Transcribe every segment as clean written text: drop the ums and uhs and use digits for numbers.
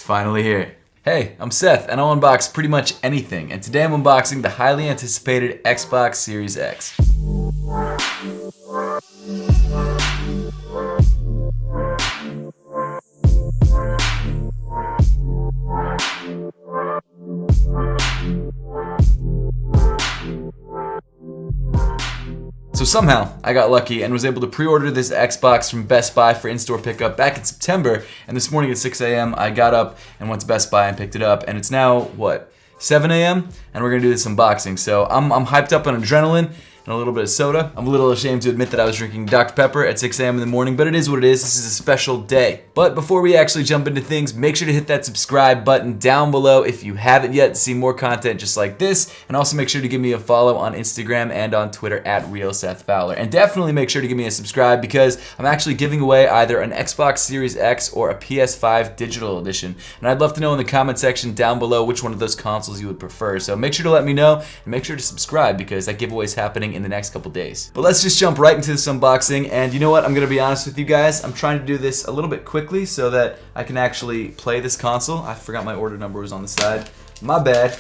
finally here. Hey, I'm Seth, and I'll unbox pretty much anything, and today I'm unboxing the highly anticipated Xbox Series X. So somehow, I got lucky and was able to pre-order this Xbox from Best Buy for in-store pickup back in September, and this morning at 6 a.m. I got up and went to Best Buy and picked it up, and it's now, what, 7 a.m.? And we're gonna do this unboxing. So I'm hyped up on adrenaline and a little bit of soda. I'm a little ashamed to admit that I was drinking Dr. Pepper at 6 a.m. in the morning, but it is what it is. This is a special day. But before we actually jump into things, make sure to hit that subscribe button down below if you haven't yet to see more content just like this, and also make sure to give me a follow on Instagram and on Twitter at @RealSethFowler. And definitely make sure to give me a subscribe because I'm actually giving away either an Xbox Series X or a PS5 digital edition. And I'd love to know in the comment section down below which one of those consoles you would prefer. So make sure to let me know and make sure to subscribe because that giveaway is happening in the next couple days. But let's just jump right into this unboxing, and you know what, I'm gonna be honest with you guys, I'm trying to do this a little bit quickly so that I can actually play this console. I forgot my order number was on the side, my bad.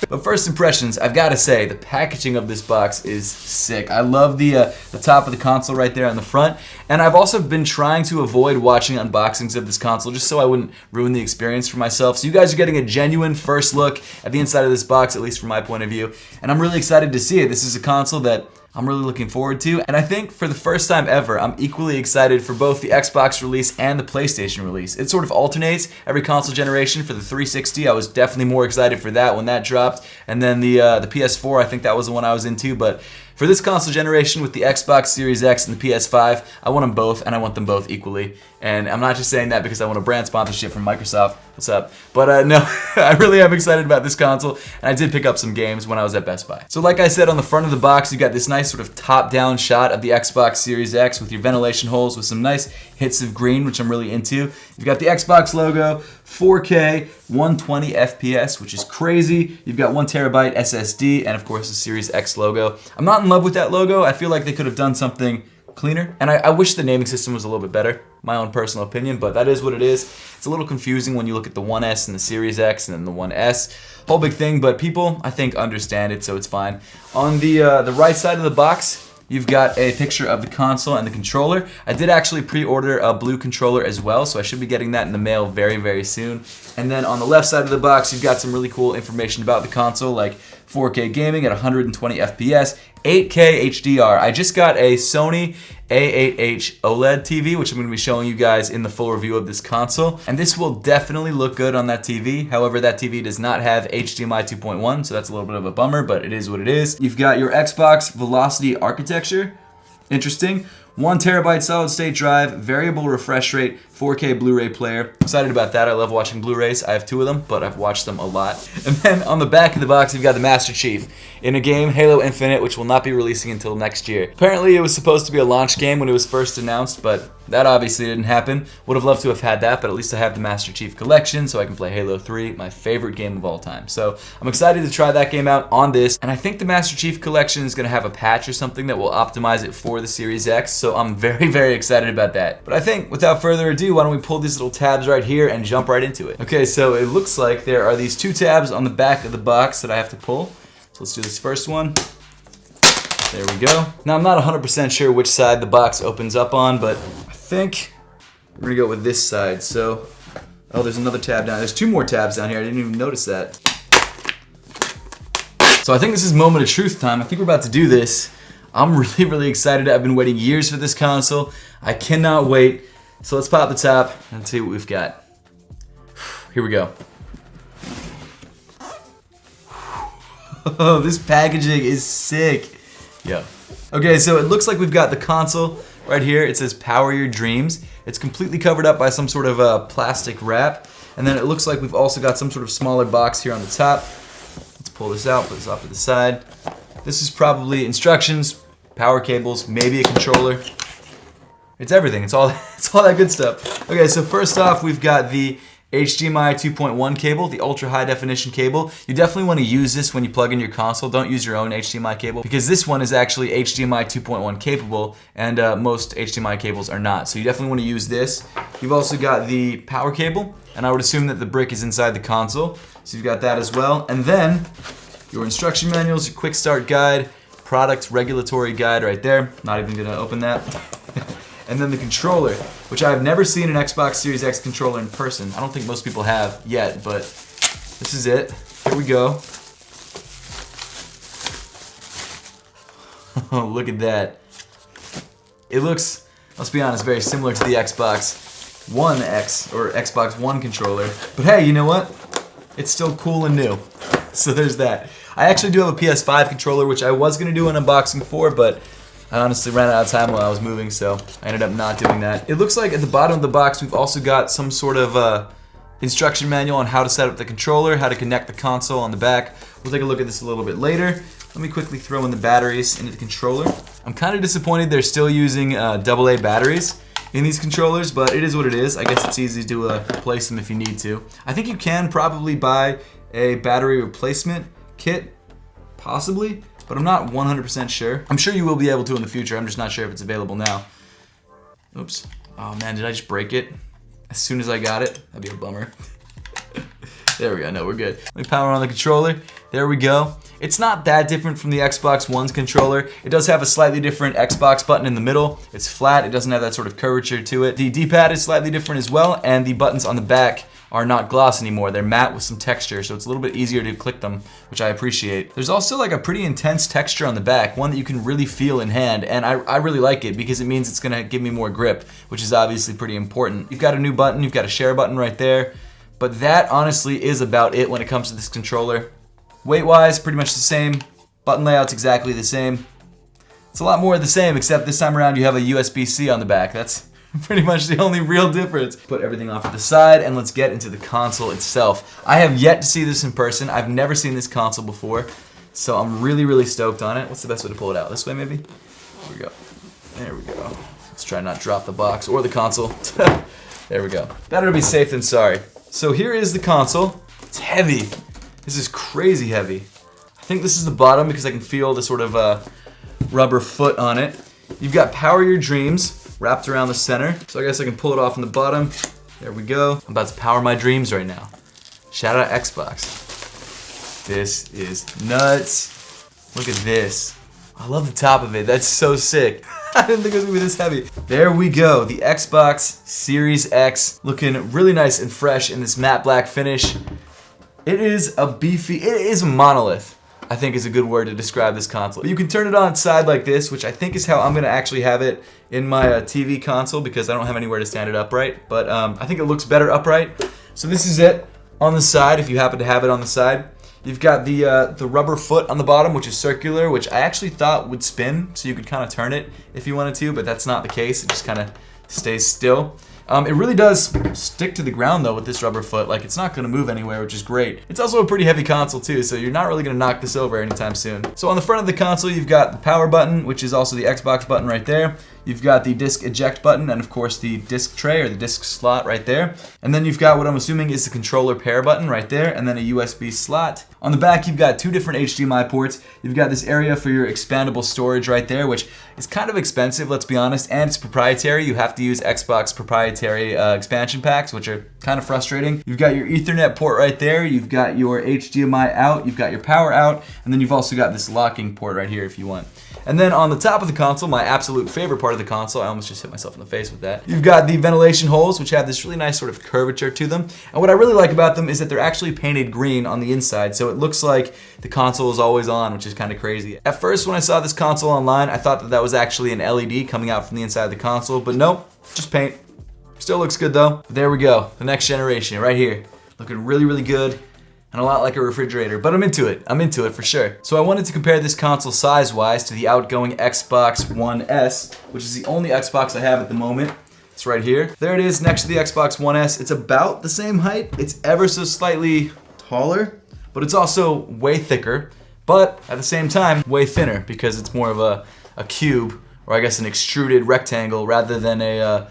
But first impressions, I've got to say, the packaging of this box is sick. I love the top of the console right there on the front, and I've also been trying to avoid watching unboxings of this console just so I wouldn't ruin the experience for myself. So you guys are getting a genuine first look at the inside of this box, at least from my point of view, and I'm really excited to see it. This is a console that I'm really looking forward to, and I think for the first time ever, I'm equally excited for both the Xbox release and the PlayStation release. It sort of alternates every console generation. For the 360, I was definitely more excited for that when that dropped, and then the PS4, I think that was the one I was into, but for this console generation with the Xbox Series X and the PS5, I want them both, and I want them both equally. And I'm not just saying that because I want a brand sponsorship from Microsoft. What's up? But no, I really am excited about this console, and I did pick up some games when I was at Best Buy. So like I said, on the front of the box, you got this nice sort of top-down shot of the Xbox Series X with your ventilation holes with some nice hits of green, which I'm really into. You've got the Xbox logo, 4K, 120 FPS, which is crazy. You've got 1 terabyte SSD, and of course the Series X logo. I'm not in love with that logo. I feel like they could have done something cleaner, and I wish the naming system was a little bit better, my own personal opinion, but that is what it is. It's a little confusing when you look at the 1S and the Series X and then the 1S. Whole big thing, but people, I think, understand it, so it's fine. On the right side of the box, you've got a picture of the console and the controller. I did actually pre-order a blue controller as well, so I should be getting that in the mail very, very soon. And then on the left side of the box, you've got some really cool information about the console, like 4K gaming at 120 FPS, 8K HDR. I just got a Sony A8H OLED TV, which I'm going to be showing you guys in the full review of this console. And this will definitely look good on that TV. However, that TV does not have HDMI 2.1, so that's a little bit of a bummer, but it is what it is. You've got your Xbox Velocity architecture. Interesting. 1 terabyte solid state drive, variable refresh rate, 4K Blu-ray player. Excited about that. I love watching Blu-rays. I have 2 of them, but I've watched them a lot. And then on the back of the box, you've got the Master Chief in a game, Halo Infinite, which will not be releasing until next year. Apparently, it was supposed to be a launch game when it was first announced, but that obviously didn't happen. Would have loved to have had that, but at least I have the Master Chief Collection, so I can play Halo 3, my favorite game of all time. So I'm excited to try that game out on this, and I think the Master Chief Collection is going to have a patch or something that will optimize it for the Series X, so I'm very, very excited about that. But I think, without further ado, why don't we pull these little tabs right here and jump right into it. Okay, so it looks like there are these 2 tabs on the back of the box that I have to pull. So let's do this first one. There we go. Now I'm not 100% sure which side the box opens up on, but I think we're gonna go with this side. So, oh, there's another tab down. There's 2 more tabs down here. I didn't even notice that. So I think this is moment of truth time. I think we're about to do this. I'm really, really excited. I've been waiting years for this console. I cannot wait. So let's pop the top and see what we've got. Here we go. Oh, this packaging is sick. Yeah. Okay, so it looks like we've got the console right here. It says Power Your Dreams. It's completely covered up by some sort of plastic wrap. And then it looks like we've also got some sort of smaller box here on the top. Let's pull this out, put this off to the side. This is probably instructions, power cables, maybe a controller. It's everything. It's all that good stuff. Okay, so first off, we've got the HDMI 2.1 cable, the ultra high definition cable. You definitely want to use this when you plug in your console. Don't use your own HDMI cable because this one is actually HDMI 2.1 capable and most HDMI cables are not. So you definitely want to use this. You've also got the power cable, and I would assume that the brick is inside the console. So you've got that as well. And then your instruction manuals, your quick start guide, product regulatory guide right there. Not even gonna open that. And then the controller, which I've never seen an Xbox Series X controller in person. I don't think most people have yet, but this is it. Here we go. Oh, look at that. It looks, let's be honest, very similar to the Xbox One X or Xbox One controller. But hey, you know what? It's still cool and new. So there's that. I actually do have a PS5 controller, which I was gonna do an unboxing for, but I honestly ran out of time while I was moving, so I ended up not doing that. It looks like at the bottom of the box, we've also got some sort of instruction manual on how to set up the controller, how to connect the console on the back. We'll take a look at this a little bit later. Let me quickly throw in the batteries into the controller. I'm kind of disappointed they're still using AA batteries in these controllers, but it is what it is. I guess it's easy to replace them if you need to. I think you can probably buy a battery replacement kit, possibly, but I'm not 100% sure. I'm sure you will be able to in the future. I'm just not sure if it's available now. Oops. Oh man, did I just break it as soon as I got it? That'd be a bummer. There we go. No, we're good. Let me power on the controller. There we go. It's not that different from the Xbox One's controller. It does have a slightly different Xbox button in the middle. It's flat. It doesn't have that sort of curvature to it. The D-pad is slightly different as well, and the buttons on the back are not gloss anymore. They're matte with some texture, so it's a little bit easier to click them, which I appreciate. There's also like a pretty intense texture on the back, one that you can really feel in hand, and I really like it because it means it's gonna give me more grip, which is obviously pretty important. You've got a new button, you've got a share button right there, but that honestly is about it when it comes to this controller. Weight-wise, pretty much the same. Button layout's exactly the same. It's a lot more of the same, except this time around you have a USB-C on the back. That's pretty much the only real difference. Put everything off to the side and let's get into the console itself. I have yet to see this in person. I've never seen this console before, so I'm really, really stoked on it. What's the best way to pull it out? This way, maybe? Here we go. There we go. Let's try not to drop the box or the console. There we go. Better to be safe than sorry. So here is the console. It's heavy. This is crazy heavy. I think this is the bottom because I can feel the sort of rubber foot on it. You've got Power Your Dreams wrapped around the center. So I guess I can pull it off on the bottom. There we go. I'm about to power my dreams right now. Shout out Xbox. This is nuts. Look at this. I love the top of it. That's so sick. I didn't think it was gonna be this heavy. There we go. The Xbox Series X looking really nice and fresh in this matte black finish. It is a beefy, it is a monolith, I think is a good word to describe this console. But you can turn it on its side like this, which I think is how I'm gonna actually have it in my TV console because I don't have anywhere to stand it upright. But I think it looks better upright. So this is it on the side, if you happen to have it on the side. You've got the rubber foot on the bottom, which is circular, which I actually thought would spin, so you could kind of turn it if you wanted to, but that's not the case. It just kind of stays still. It really does stick to the ground though with this rubber foot, like it's not going to move anywhere, which is great. It's also a pretty heavy console too, so you're not really going to knock this over anytime soon. So on the front of the console you've got the power button, which is also the Xbox button right there. You've got the disc eject button and of course the disc tray or the disc slot right there. And then you've got what I'm assuming is the controller pair button right there and then a USB slot. On the back you've got two different HDMI ports. You've got this area for your expandable storage right there, which is kind of expensive, let's be honest, and it's proprietary. You have to use Xbox proprietary expansion packs, which are kind of frustrating. You've got your Ethernet port right there. You've got your HDMI out. You've got your power out. And then you've also got this locking port right here if you want. And then on the top of the console, my absolute favorite part of the console, I almost just hit myself in the face with that. You've got the ventilation holes, which have this really nice sort of curvature to them. And what I really like about them is that they're actually painted green on the inside, so it looks like the console is always on, which is kind of crazy. At first, when I saw this console online, I thought that that was actually an LED coming out from the inside of the console, but nope, just paint. Still looks good though. There we go, the next generation right here. Looking really, really good. And a lot like a refrigerator, but I'm into it for sure. So I wanted to compare this console size-wise to the outgoing Xbox One S, which is the only Xbox I have at the moment. It's right here. There it is next to the Xbox One S. It's about the same height. It's ever so slightly taller, but it's also way thicker, but at the same time, way thinner because it's more of a cube, or I guess an extruded rectangle rather than a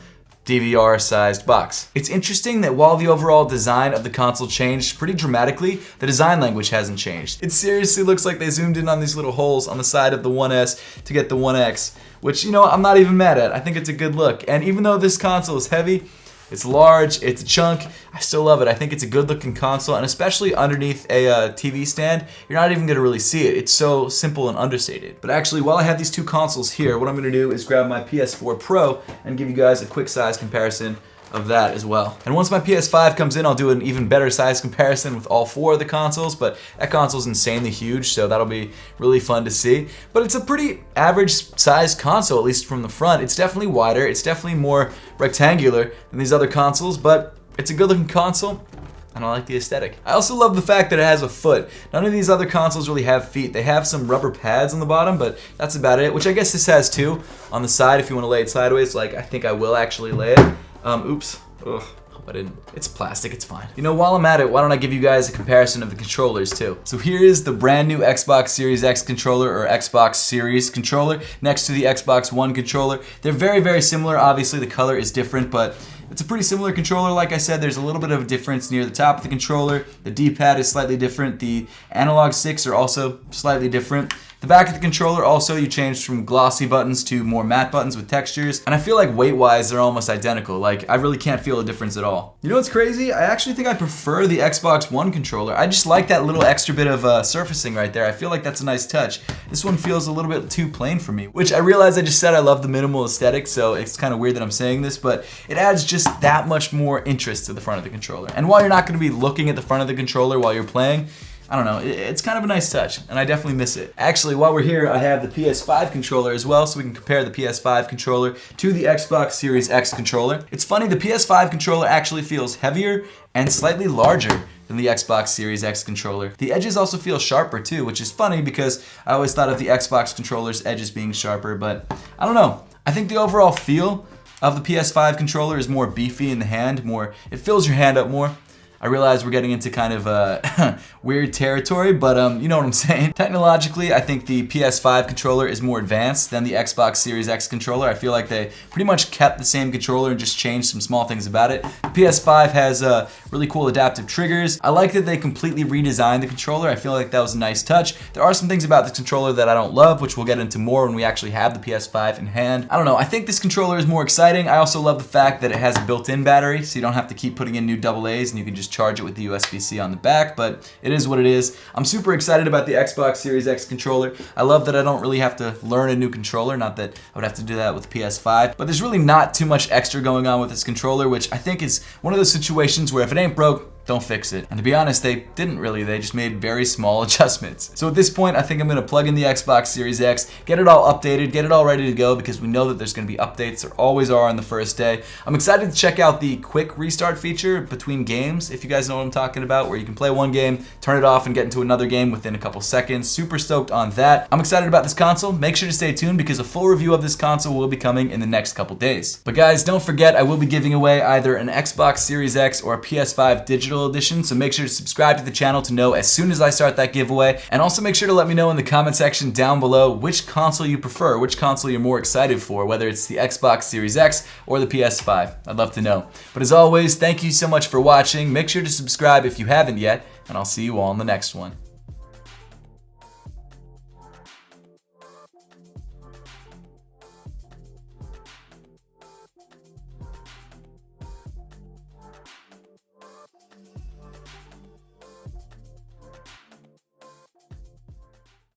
DVR-sized box. It's interesting that while the overall design of the console changed pretty dramatically, the design language hasn't changed. It seriously looks like they zoomed in on these little holes on the side of the 1S to get the 1X, which, you know, I'm not even mad at. I think it's a good look. And even though this console is heavy, it's large, it's a chunk, I still love it. I think it's a good looking console, and especially underneath a TV stand, you're not even gonna really see it. It's so simple and understated. But actually, while I have these two consoles here, what I'm gonna do is grab my PS4 Pro and give you guys a quick size comparison of that as well. And once my PS5 comes in, I'll do an even better size comparison with all four of the consoles, but that console's insanely huge, so that'll be really fun to see. But it's a pretty average sized console, at least from the front. It's definitely wider, it's definitely more rectangular than these other consoles, but it's a good looking console, and I like the aesthetic. I also love the fact that it has a foot. None of these other consoles really have feet. They have some rubber pads on the bottom, but that's about it, which I guess this has too on the side if you want to lay it sideways, like I think I will actually lay it. Oops. Ugh. Hope I didn't. It's plastic, it's fine. You know, while I'm at it, why don't I give you guys a comparison of the controllers too. So here is the brand new Xbox Series X controller, or Xbox Series controller, next to the Xbox One controller. They're very, very similar. Obviously, the color is different, but it's a pretty similar controller. Like I said, there's a little bit of a difference near the top of the controller. The D-pad is slightly different. The analog sticks are also slightly different. The back of the controller also, you changed from glossy buttons to more matte buttons with textures. And I feel like weight-wise, they're almost identical. Like, I really can't feel a difference at all. You know what's crazy? I actually think I prefer the Xbox One controller. I just like that little extra bit of surfacing right there. I feel like that's a nice touch. This one feels a little bit too plain for me, which I realize I just said I love the minimal aesthetic, so it's kind of weird that I'm saying this, but it adds just that much more interest to the front of the controller. And while you're not going to be looking at the front of the controller while you're playing, I don't know, it's kind of a nice touch, and I definitely miss it. Actually, while we're here, I have the PS5 controller as well, so we can compare the PS5 controller to the Xbox Series X controller. It's funny, the PS5 controller actually feels heavier and slightly larger than the Xbox Series X controller. The edges also feel sharper too, which is funny because I always thought of the Xbox controller's edges being sharper, but I don't know. I think the overall feel of the PS5 controller is more beefy in the hand, it fills your hand up more. I realize we're getting into kind of weird territory, but you know what I'm saying. Technologically, I think the PS5 controller is more advanced than the Xbox Series X controller. I feel like they pretty much kept the same controller and just changed some small things about it. The PS5 has really cool adaptive triggers. I like that they completely redesigned the controller. I feel like that was a nice touch. There are some things about the controller that I don't love, which we'll get into more when we actually have the PS5 in hand. I don't know, I think this controller is more exciting. I also love the fact that it has a built-in battery, so you don't have to keep putting in new AA's and you can just charge it with the USB-C on the back, but it is what it is. I'm super excited about the Xbox Series X controller. I love that I don't really have to learn a new controller, not that I would have to do that with the PS5, but there's really not too much extra going on with this controller, which I think is one of those situations where if it ain't broke, don't fix it. And to be honest, they didn't really. They just made very small adjustments. So at this point, I think I'm gonna plug in the Xbox Series X, get it all updated, get it all ready to go, because we know that there's gonna be updates. There always are on the first day. I'm excited to check out the quick restart feature between games, if you guys know what I'm talking about, where you can play one game, turn it off, and get into another game within a couple seconds. Super stoked on that. I'm excited about this console. Make sure to stay tuned because a full review of this console will be coming in the next couple days. But guys, don't forget, I will be giving away either an Xbox Series X or a PS5 digital edition, so make sure to subscribe to the channel to know as soon as I start that giveaway. And also make sure to let me know in the comment section down below which console you prefer, which console you're more excited for, whether it's the Xbox Series X or the PS5. I'd love to know. But as always, thank you so much for watching. Make sure to subscribe if you haven't yet, and I'll see you all in the next one.